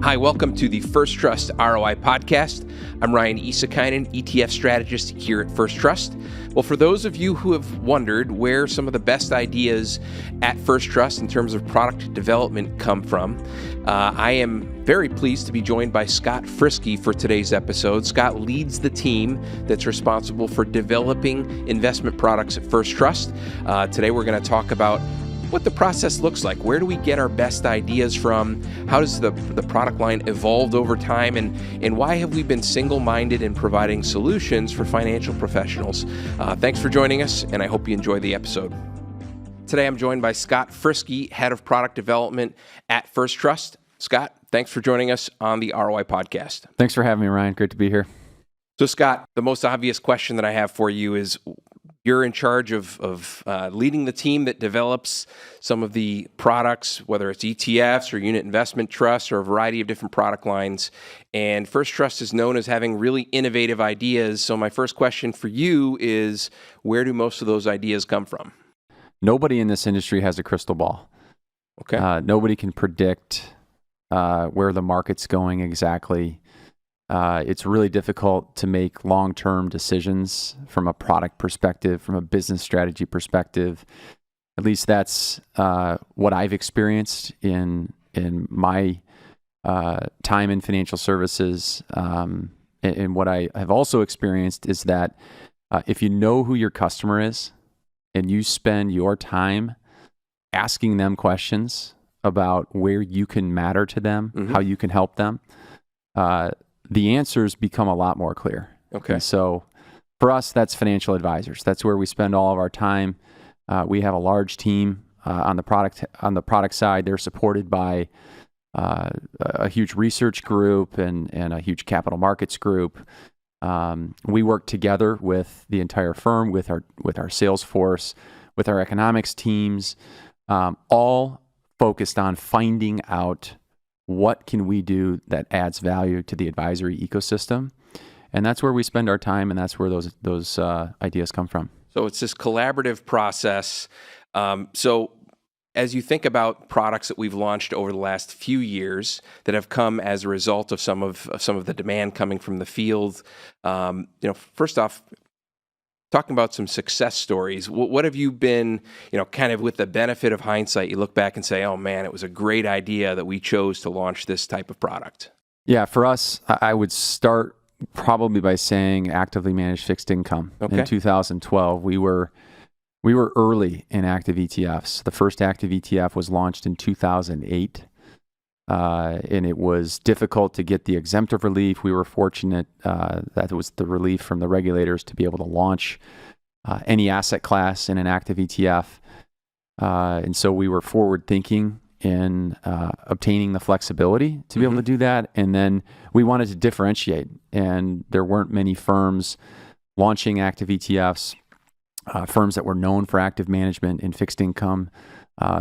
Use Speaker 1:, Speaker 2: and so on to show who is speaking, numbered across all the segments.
Speaker 1: Hi, welcome to the First Trust ROI podcast. I'm Ryan Isakainen, ETF strategist here at First Trust. Well, for those of you who have wondered where some of the best ideas at First Trust in terms of product development come from, I am very pleased to be joined by Scott Friske for today's episode. Scott leads the team that's responsible for developing investment products at First Trust. Today we're going to talk about what the process looks like. Where do we get our best ideas from? How does the product line evolve over time? And why have we been single-minded in providing solutions for financial professionals? Thanks for joining us, and I hope you enjoy the episode. Today I'm joined by Scott Friske, Head of Product Development at First Trust. Scott, thanks for joining us on the ROI podcast.
Speaker 2: Thanks for having me, Ryan. Great to be here.
Speaker 1: So Scott, the most obvious question that I have for you is, you're in charge of leading the team that develops some of the products, whether it's ETFs or unit investment trusts or a variety of different product lines. And First Trust is known as having really innovative ideas. So my first question for you is, where do most of those ideas come from?
Speaker 2: Nobody in this industry has a crystal ball.
Speaker 1: Okay.
Speaker 2: Nobody can predict where the market's going exactly. It's really difficult to make long-term decisions from a product perspective, from a business strategy perspective. At least that's what I've experienced in my time in financial services. And what I have also experienced is that if you know who your customer is and you spend your time asking them questions about where you can matter to them, how you can help them, the answers become a lot more clear.
Speaker 1: Okay.
Speaker 2: And so for us, that's financial advisors. That's where we spend all of our time. We have a large team on the product side. They're supported by a huge research group and a huge capital markets group. We work together with the entire firm, with our sales force, with our economics teams, all focused on finding out what can we do that adds value to the advisory ecosystem. And that's where we spend our time, and that's where those ideas come from.
Speaker 1: So it's this collaborative process. So as you think about products that we've launched over the last few years that have come as a result of some of the demand coming from the field, first off, talking about some success stories, what have you been, kind of with the benefit of hindsight, you look back and say, oh man, it was a great idea that we chose to launch this type of product?
Speaker 2: Yeah, for us, I would start probably by saying actively managed fixed income. Okay. In 2012, we were early in active ETFs. The first active ETF was launched in 2008. And it was difficult to get the exemptive relief. We were fortunate that it was the relief from the regulators to be able to launch any asset class in an active ETF. And so we were forward thinking in obtaining the flexibility to be able to do that. And then we wanted to differentiate. And there weren't many firms launching active ETFs, firms that were known for active management in fixed income,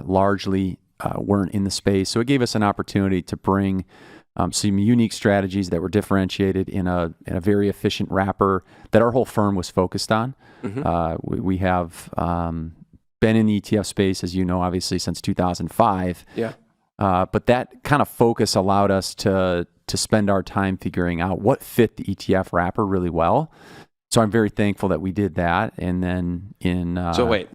Speaker 2: largely weren't in the space. So it gave us an opportunity to bring some unique strategies that were differentiated in a very efficient wrapper that our whole firm was focused on. We have been in the ETF space, as you know, obviously since 2005.
Speaker 1: Yeah.
Speaker 2: But that kind of focus allowed us to spend our time figuring out what fit the ETF wrapper really well. So I'm very thankful that we did that. And then
Speaker 1: So wait,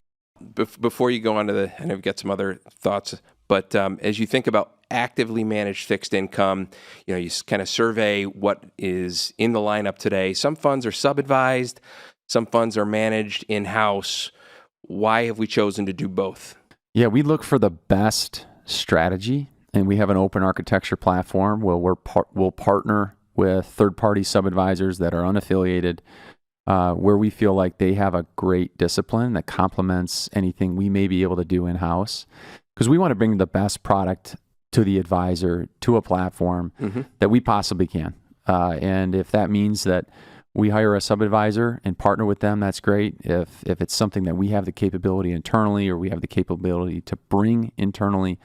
Speaker 1: before you go on to I know you've got some other thoughts, but as you think about actively managed fixed income, you kind of survey what is in the lineup today. Some funds are sub-advised, some funds are managed in-house. Why have we chosen to do both?
Speaker 2: Yeah, we look for the best strategy, and we have an open architecture platform where we'll partner with third-party sub-advisors that are unaffiliated, where we feel like they have a great discipline that complements anything we may be able to do in-house. Because we want to bring the best product to the advisor, to a platform that we possibly can. And if that means that we hire a sub-advisor and partner with them, that's great. If it's something that we have the capability internally or we have the capability to bring internally,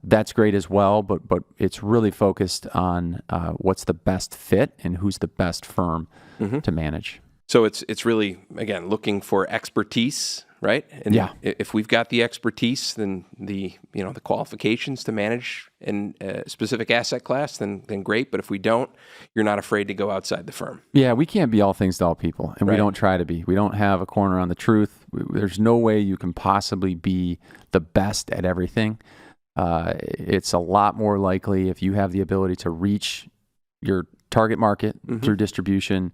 Speaker 2: that's great as well. But it's really focused on what's the best fit and who's the best firm to manage.
Speaker 1: So it's really, again, looking for expertise right? And
Speaker 2: Yeah.
Speaker 1: if we've got the expertise, then the qualifications to manage in a specific asset class, then great. But if we don't, you're not afraid to go outside the firm.
Speaker 2: Yeah, we can't be all things to all people, and
Speaker 1: Right.
Speaker 2: we don't try to be. We don't have a corner on the truth. There's no way you can possibly be the best at everything. It's a lot more likely if you have the ability to reach your target market through distribution,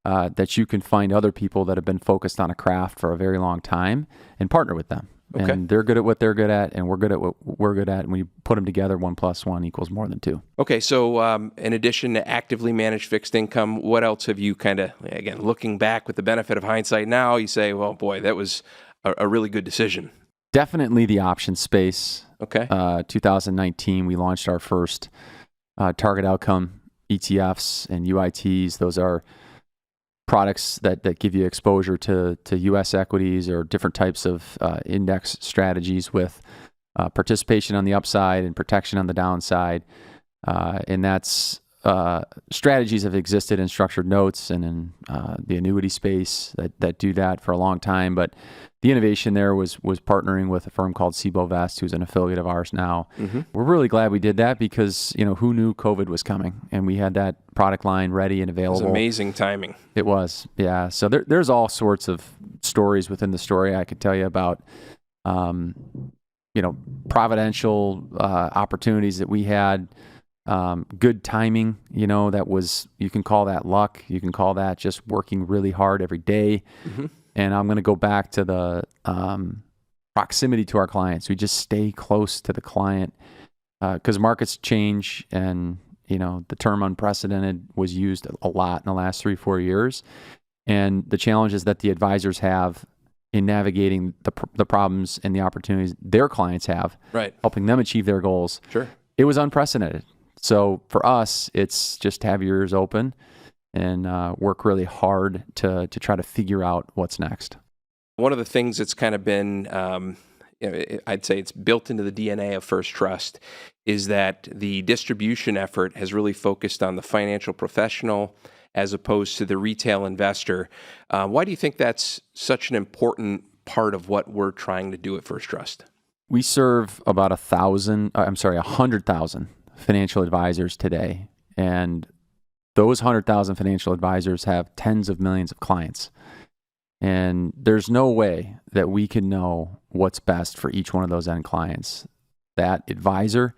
Speaker 2: that you can find other people that have been focused on a craft for a very long time and partner with them.
Speaker 1: Okay.
Speaker 2: And they're good at what they're good at, and we're good at what we're good at. And when you put them together, 1 + 1 = more than 2.
Speaker 1: Okay, so in addition to actively managed fixed income, what else have you kind of, again, looking back with the benefit of hindsight now, you say, well, boy, that was a really good decision?
Speaker 2: Definitely the option space.
Speaker 1: Okay.
Speaker 2: 2019, we launched our first target outcome ETFs and UITs. Those are products that give you exposure to U.S. equities or different types of index strategies with participation on the upside and protection on the downside. And that's strategies have existed in structured notes and in the annuity space that do that for a long time. But the innovation there was partnering with a firm called Cboe Vest, who's an affiliate of ours now. We're really glad we did that because, who knew COVID was coming? And we had that product line ready and available.
Speaker 1: It was amazing timing.
Speaker 2: It was, yeah. So there's all sorts of stories within the story I could tell you about, providential opportunities that we had. Good timing, that was, you can call that luck. You can call that just working really hard every day. And I'm going to go back to the proximity to our clients. We just stay close to the client because markets change, and the term unprecedented was used a lot in the last 3-4 years. And the challenges that the advisors have in navigating the problems and the opportunities their clients have,
Speaker 1: right,
Speaker 2: helping them achieve their goals.
Speaker 1: Sure.
Speaker 2: It was unprecedented. So for us, it's just have your ears open and work really hard to try to figure out what's next.
Speaker 1: One of the things that's kind of been, I'd say it's built into the DNA of First Trust, is that the distribution effort has really focused on the financial professional as opposed to the retail investor. Why do you think that's such an important part of what we're trying to do at First Trust?
Speaker 2: We serve about 100,000 financial advisors today. And those 100,000 financial advisors have tens of millions of clients. And there's no way that we can know what's best for each one of those end clients. That advisor,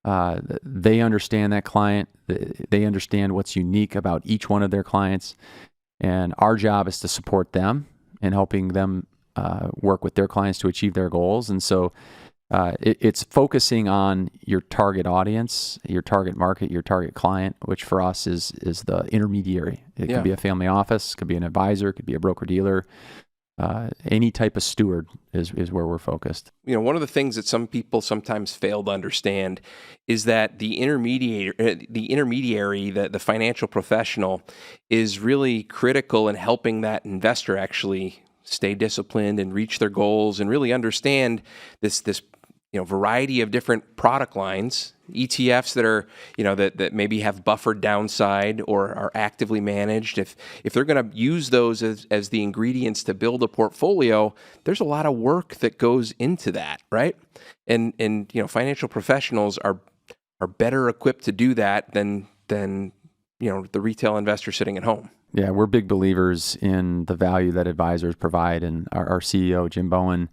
Speaker 2: they understand that client. They understand what's unique about each one of their clients. And our job is to support them in helping them work with their clients to achieve their goals. And so it's focusing on your target audience, your target market, your target client, which for us is the intermediary. It could be a family office, could be an advisor, could be a broker-dealer. Any type of steward is where we're focused.
Speaker 1: One of the things that some people sometimes fail to understand is that the intermediary, the financial professional, is really critical in helping that investor actually stay disciplined and reach their goals and really understand this variety of different product lines, ETFs that are, that maybe have buffered downside or are actively managed. If they're going to use those as the ingredients to build a portfolio, there's a lot of work that goes into that, right? And financial professionals are better equipped to do that than the retail investor sitting at home.
Speaker 2: Yeah, we're big believers in the value that advisors provide, and our CEO, Jim Bowen,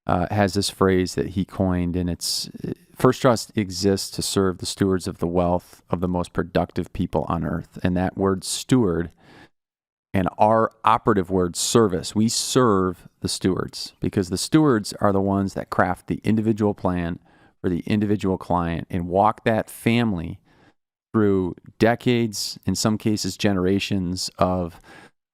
Speaker 2: has this phrase that he coined, and it's First Trust exists to serve the stewards of the wealth of the most productive people on earth. And that word steward and our operative word service, we serve the stewards because the stewards are the ones that craft the individual plan for the individual client and walk that family through decades, in some cases generations, of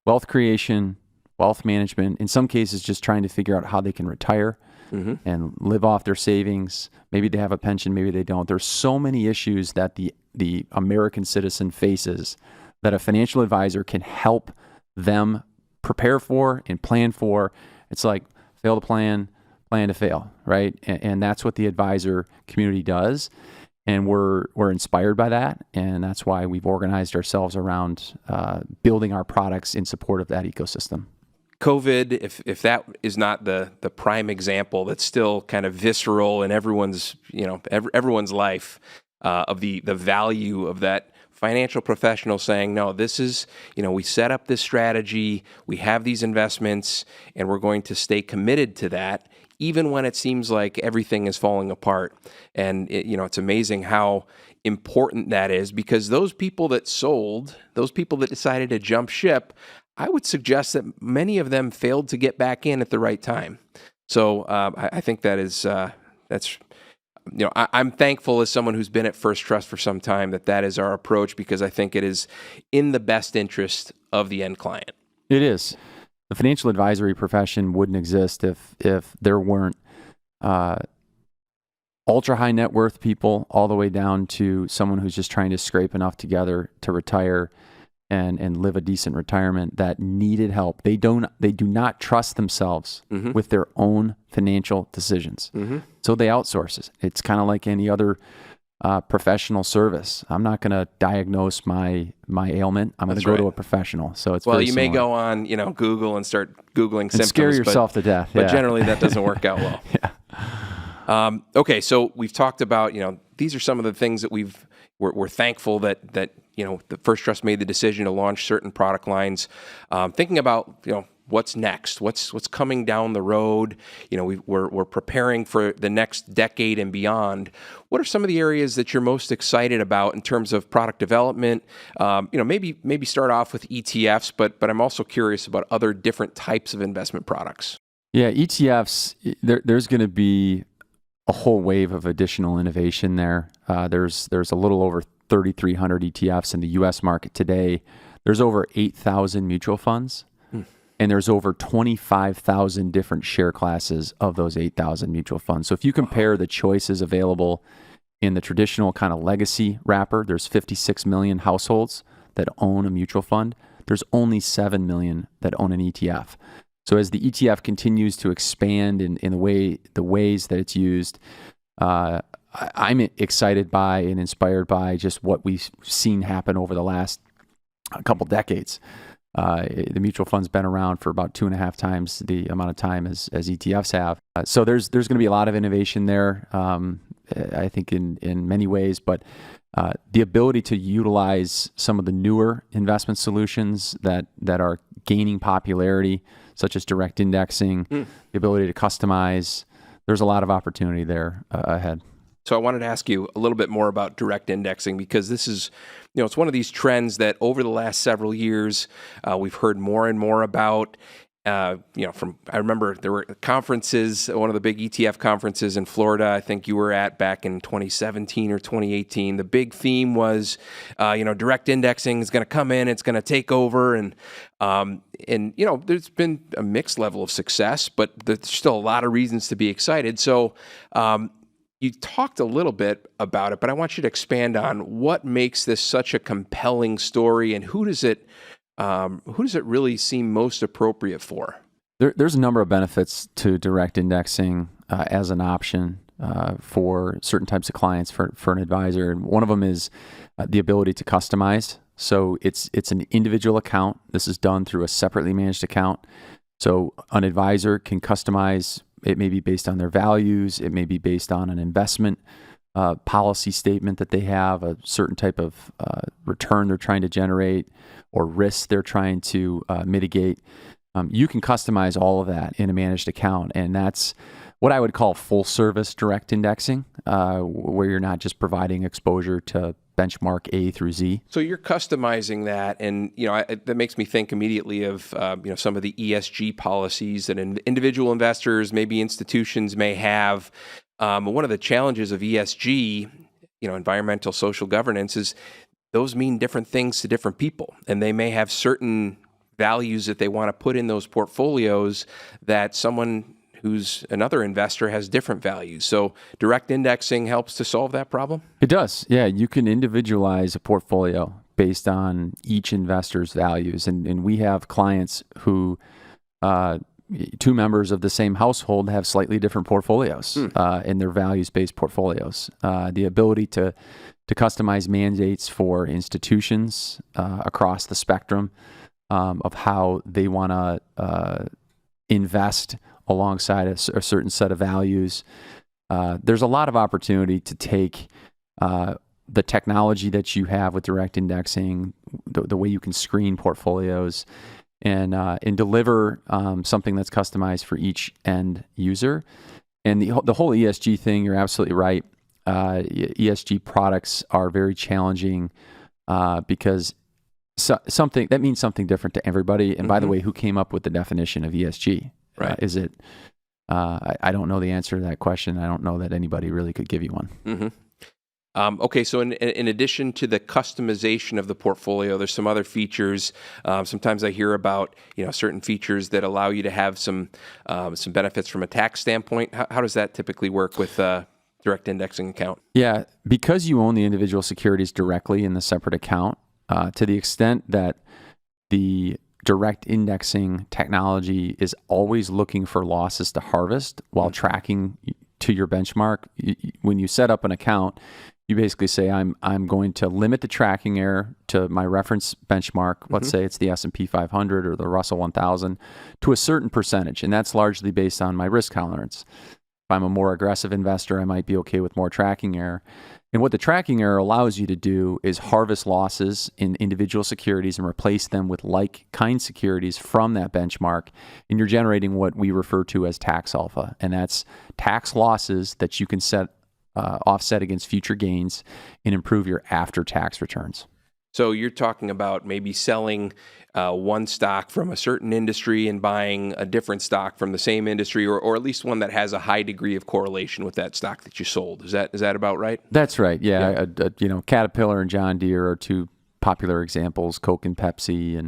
Speaker 2: wealth creation, wealth management, in some cases just trying to figure out how they can retire and live off their savings. Maybe they have a pension, maybe they don't. There's so many issues that the American citizen faces that a financial advisor can help them prepare for and plan for. It's like fail to plan to fail, right? And that's what the advisor community does. And we're inspired by that, and that's why we've organized ourselves around building our products in support of that ecosystem.
Speaker 1: COVID, if that is not the prime example, that's still kind of visceral in everyone's everyone's life of the value of that financial professional saying, no, this is, we set up this strategy, we have these investments, and we're going to stay committed to that, even when it seems like everything is falling apart. And it's amazing how important that is, because those people that decided to jump ship, I would suggest that many of them failed to get back in at the right time. So I think that's I'm thankful as someone who's been at First Trust for some time that is our approach, because I think it is in the best interest of the end client.
Speaker 2: It is. The financial advisory profession wouldn't exist if there weren't ultra high net worth people all the way down to someone who's just trying to scrape enough together to retire and live a decent retirement that needed help. They do not trust themselves with their own financial decisions. So they outsource it. It's kind of like any other professional service. I'm not going to diagnose my ailment. I'm going to go to a professional. So it's
Speaker 1: you may go on Google and start Googling
Speaker 2: and
Speaker 1: symptoms.
Speaker 2: Scare yourself to death.
Speaker 1: But generally that doesn't work out well. Okay, so we've talked about these are some of the things that we're thankful that the First Trust made the decision to launch certain product lines. Thinking about what's next, what's coming down the road. We're preparing for the next decade and beyond. What are some of the areas that you're most excited about in terms of product development? Maybe start off with ETFs, but I'm also curious about other different types of investment products.
Speaker 2: Yeah, ETFs. There's going to be a whole wave of additional innovation there. There's a little over 3,300 ETFs in the U.S. market today. There's over 8,000 mutual funds, and there's over 25,000 different share classes of those 8,000 mutual funds. So if you compare the choices available in the traditional kind of legacy wrapper, there's 56 million households that own a mutual fund. There's only 7 million that own an ETF. So as the ETF continues to expand in the ways that it's used, I'm excited by and inspired by just what we've seen happen over the last couple decades. The mutual fund's been around for about 2.5 times the amount of time as ETFs have. So there's going to be a lot of innovation there, I think in many ways, but the ability to utilize some of the newer investment solutions that are gaining popularity, such as direct indexing, the ability to customize, there's a lot of opportunity there ahead.
Speaker 1: So I wanted to ask you a little bit more about direct indexing, because this is, it's one of these trends that over the last several years, we've heard more and more about. I remember there were conferences, one of the big ETF conferences in Florida, I think you were at back in 2017 or 2018. The big theme was, direct indexing is going to come in, it's going to take over. And there's been a mixed level of success, but there's still a lot of reasons to be excited. So you talked a little bit about it, but I want you to expand on what makes this such a compelling story, and who does it really seem most appropriate for?
Speaker 2: There's a number of benefits to direct indexing as an option for certain types of clients for an advisor. And one of them is the ability to customize. So it's an individual account. This is done through a separately managed account. So an advisor can customize. It may be based on their values. It may be based on an investment policy statement that they have, a certain type of return they're trying to generate or risks they're trying to mitigate. You can customize all of that in a managed account, and that's what I would call full service direct indexing, where you're not just providing exposure to benchmark A through Z.
Speaker 1: So you're customizing that, and that makes me think immediately of some of the ESG policies that individual investors, maybe institutions may have. One of the challenges of ESG, environmental social governance, is those mean different things to different people, and they may have certain values that they want to put in those portfolios that someone who's another investor has different values. So direct indexing helps to solve that problem?
Speaker 2: It does. Yeah, you can individualize a portfolio based on each investor's values. And we have clients who, two members of the same household have slightly different portfolios in their values-based portfolios. The ability to customize mandates for institutions across the spectrum of how they want to invest alongside a certain set of values. There's a lot of opportunity to take the technology that you have with direct indexing, the way you can screen portfolios, and deliver something that's customized for each end user. And the whole ESG thing, you're absolutely right. ESG products are very challenging because something that means something different to everybody. And by the way, who came up with the definition of ESG?
Speaker 1: Right.
Speaker 2: Is it? I don't know the answer to that question. I don't know that anybody really could give you one.
Speaker 1: Okay, so in addition to the customization of the portfolio, there's some other features. Sometimes I hear about certain features that allow you to have some benefits from a tax standpoint. How does that typically work with direct indexing account?
Speaker 2: Yeah, because you own the individual securities directly in the separate account, to the extent that the direct indexing technology is always looking for losses to harvest while tracking to your benchmark. When you set up an account, you basically say, I'm going to limit the tracking error to my reference benchmark. Let's say it's the S&P 500 or the Russell 1000 to a certain percentage. And that's largely based on my risk tolerance. If I'm a more aggressive investor, I might be okay with more tracking error. And what the tracking error allows you to do is harvest losses in individual securities and replace them with like-kind securities from that benchmark. And you're generating what we refer to as tax alpha. And that's tax losses that you can offset against future gains and improve your after-tax returns.
Speaker 1: So you're talking about maybe selling one stock from a certain industry and buying a different stock from the same industry, or at least one that has a high degree of correlation with that stock that you sold. Is that about right?
Speaker 2: That's right. Yeah. Caterpillar and John Deere are two popular examples, Coke and Pepsi.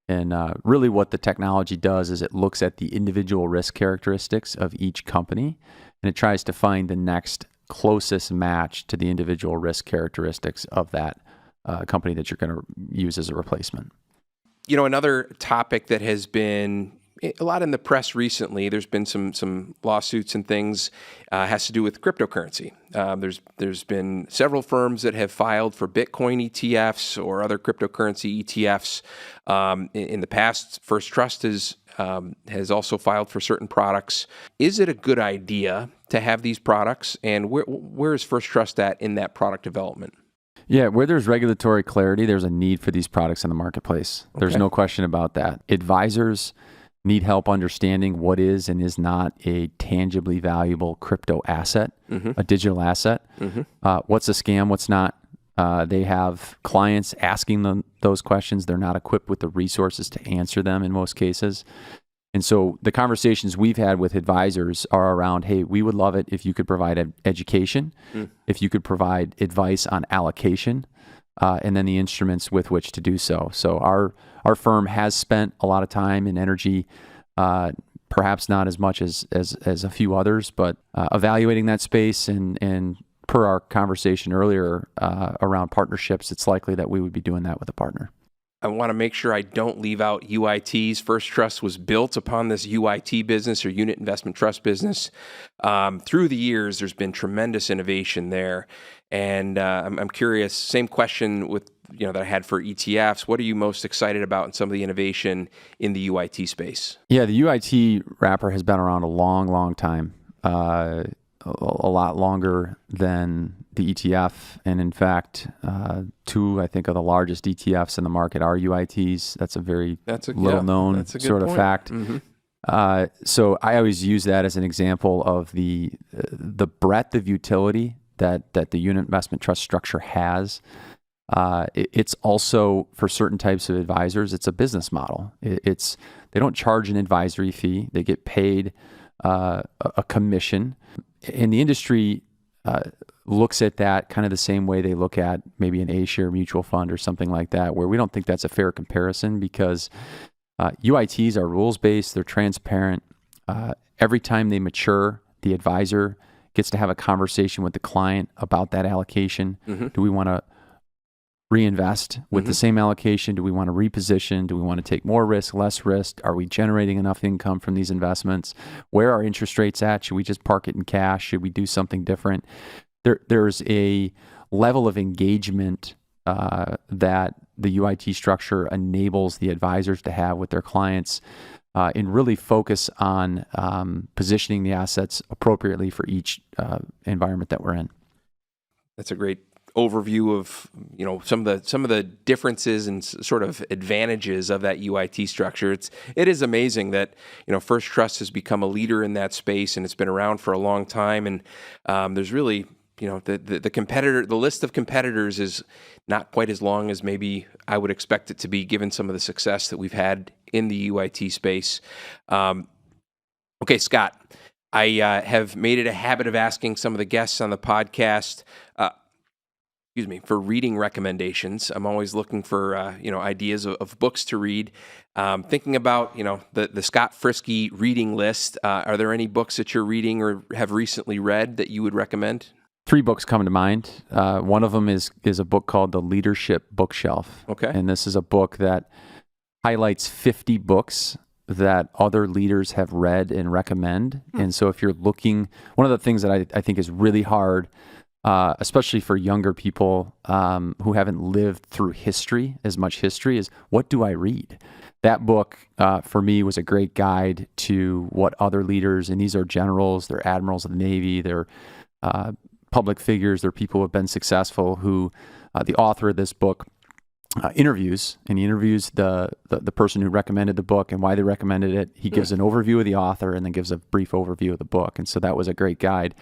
Speaker 2: And really what the technology does is it looks at the individual risk characteristics of each company, and it tries to find the next closest match to the individual risk characteristics of that company that you're going to use as a replacement.
Speaker 1: Another topic that has been a lot in the press recently, there's been some lawsuits and things, has to do with cryptocurrency. There's been several firms that have filed for Bitcoin ETFs or other cryptocurrency ETFs. In the past, First Trust has also filed for certain products. Is it a good idea to have these products, and where is First Trust at in that product development?
Speaker 2: Yeah, where there's regulatory clarity, there's a need for these products in the marketplace. There's no question about that. Advisors need help understanding what is and is not a tangibly valuable crypto asset, a digital asset. What's a scam, what's not. They have clients asking them those questions. They're not equipped with the resources to answer them in most cases. And so the conversations we've had with advisors are around, hey, we would love it if you could provide education, if you could provide advice on allocation, and then the instruments with which to do so. So our firm has spent a lot of time and energy, perhaps not as much as a few others, but evaluating that space and per our conversation earlier around partnerships, it's likely that we would be doing that with a partner.
Speaker 1: I want to make sure I don't leave out UITs. First Trust was built upon this UIT business, or Unit Investment Trust business. Through the years, there's been tremendous innovation there. And I'm curious, same question with that I had for ETFs. What are you most excited about in some of the innovation in the UIT space? Yeah,
Speaker 2: the UIT wrapper has been around a long, long time. A lot longer than the ETF. And in fact, two, I think, of the largest ETFs in the market are UITs. That's a very little known sort of fact. So I always use that as an example of the breadth of utility that the unit investment trust structure has. It's also, for certain types of advisors, it's a business model. They don't charge an advisory fee. They get paid a commission. And the industry looks at that kind of the same way they look at maybe an A-share mutual fund or something like that, where we don't think that's a fair comparison because UITs are rules-based, they're transparent. Every time they mature, the advisor gets to have a conversation with the client about that allocation. Do we want to reinvest with the same allocation? Do we want to reposition? Do we want to take more risk, less risk? Are we generating enough income from these investments? Where are interest rates at? Should we just park it in cash? Should we do something different? There's a level of engagement that the UIT structure enables the advisors to have with their clients, and really focus on positioning the assets appropriately for each environment that we're in.
Speaker 1: That's a great overview of some of the differences and sort of advantages of that UIT structure. It is amazing that First Trust has become a leader in that space, and it's been around for a long time. And there's really the list of competitors is not quite as long as maybe I would expect it to be, given some of the success that we've had in the UIT space. Okay, Scott, I have made it a habit of asking some of the guests on the podcast, for reading recommendations. I'm always looking for ideas of books to read. Thinking about the Scott Friske reading list. Are there any books that you're reading or have recently read that you would recommend?
Speaker 2: 3 books come to mind. One of them is a book called The Leadership Bookshelf.
Speaker 1: Okay.
Speaker 2: And this is a book that highlights 50 books that other leaders have read and recommend. And so if you're looking, one of the things that I think is really hard, especially for younger people who haven't lived through as much history, is what do I read? That book, for me, was a great guide to what other leaders, and these are generals, they're admirals of the Navy, they're public figures, they're people who have been successful, who the author of this book interviews, and he interviews the person who recommended the book and why they recommended it. He gives an overview of the author and then gives a brief overview of the book. And so that was a great guide.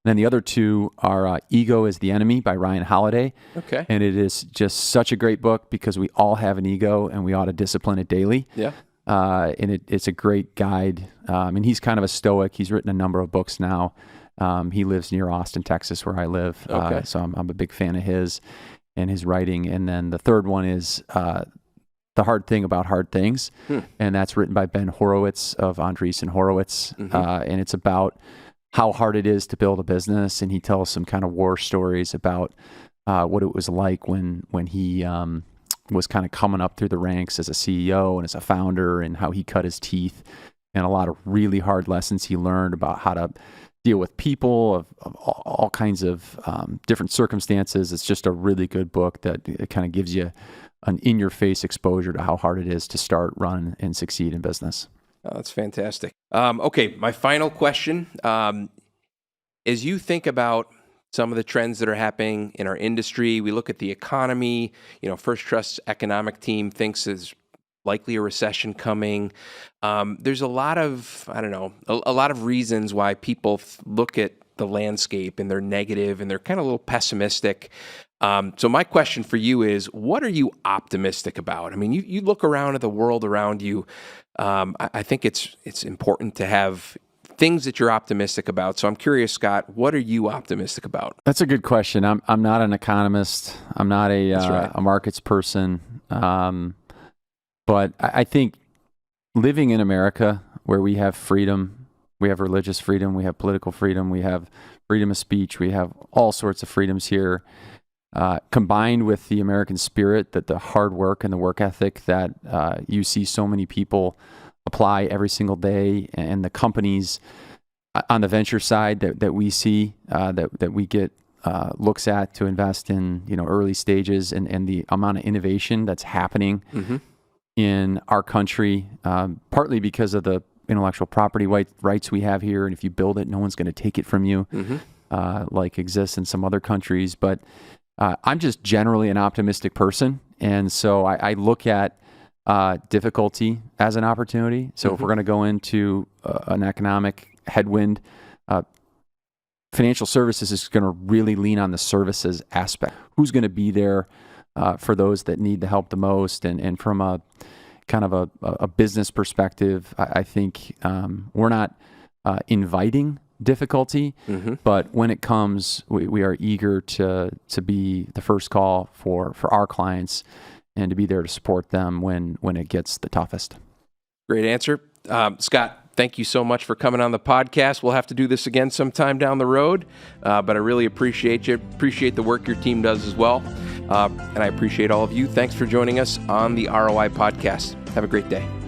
Speaker 2: And then the other 2 are Ego is the Enemy by Ryan Holiday.
Speaker 1: Okay.
Speaker 2: And it is just such a great book because we all have an ego and we ought to discipline it daily.
Speaker 1: Yeah.
Speaker 2: And it's a great guide. And he's kind of a stoic. He's written a number of books now. He lives near Austin, Texas, where I live.
Speaker 1: Okay.
Speaker 2: So I'm a big fan of his and his writing. And then the third one is The Hard Thing About Hard Things. And that's written by Ben Horowitz of Andreessen Horowitz. And it's about how hard it is to build a business. And he tells some kind of war stories about what it was like when he was kind of coming up through the ranks as a CEO and as a founder, and how he cut his teeth, and a lot of really hard lessons he learned about how to deal with people of all kinds of different circumstances. It's just a really good book that it kind of gives you an in-your-face exposure to how hard it is to start, run, and succeed in business.
Speaker 1: Oh, that's fantastic. Okay, my final question. As you think about some of the trends that are happening in our industry, we look at the economy. First Trust's economic team thinks there's likely a recession coming. There's a lot of, a lot of reasons why people look at the landscape and they're negative and they're kind of a little pessimistic. So my question for you is, what are you optimistic about? I mean, you look around at the world around you. I think it's important to have things that you're optimistic about. So I'm curious, Scott, what are you optimistic about?
Speaker 2: That's a good question. I'm not an economist. I'm not
Speaker 1: right.
Speaker 2: a markets person. But I think living in America, where we have freedom, we have religious freedom, we have political freedom, we have freedom of speech, we have all sorts of freedoms here, combined with the American spirit, that the hard work and the work ethic that you see so many people apply every single day, and the companies on the venture side that we see, that we get looks at to invest in early stages, and the amount of innovation that's happening in our country, partly because of the intellectual property rights we have here, and if you build it, no one's going to take it from you, like exists in some other countries. But I'm just generally an optimistic person, and so I look at difficulty as an opportunity. So if we're going to go into an economic headwind, financial services is going to really lean on the services aspect. Who's going to be there for those that need the help the most? And from a kind of a business perspective, I think we're not inviting difficulty, but when it comes, we are eager to be the first call for our clients, and to be there to support them when it gets the toughest.
Speaker 1: Great answer. Scott, thank you so much for coming on the podcast. We'll have to do this again sometime down the road, but I really appreciate you. Appreciate the work your team does as well. And I appreciate all of you. Thanks for joining us on the ROI podcast. Have a great day.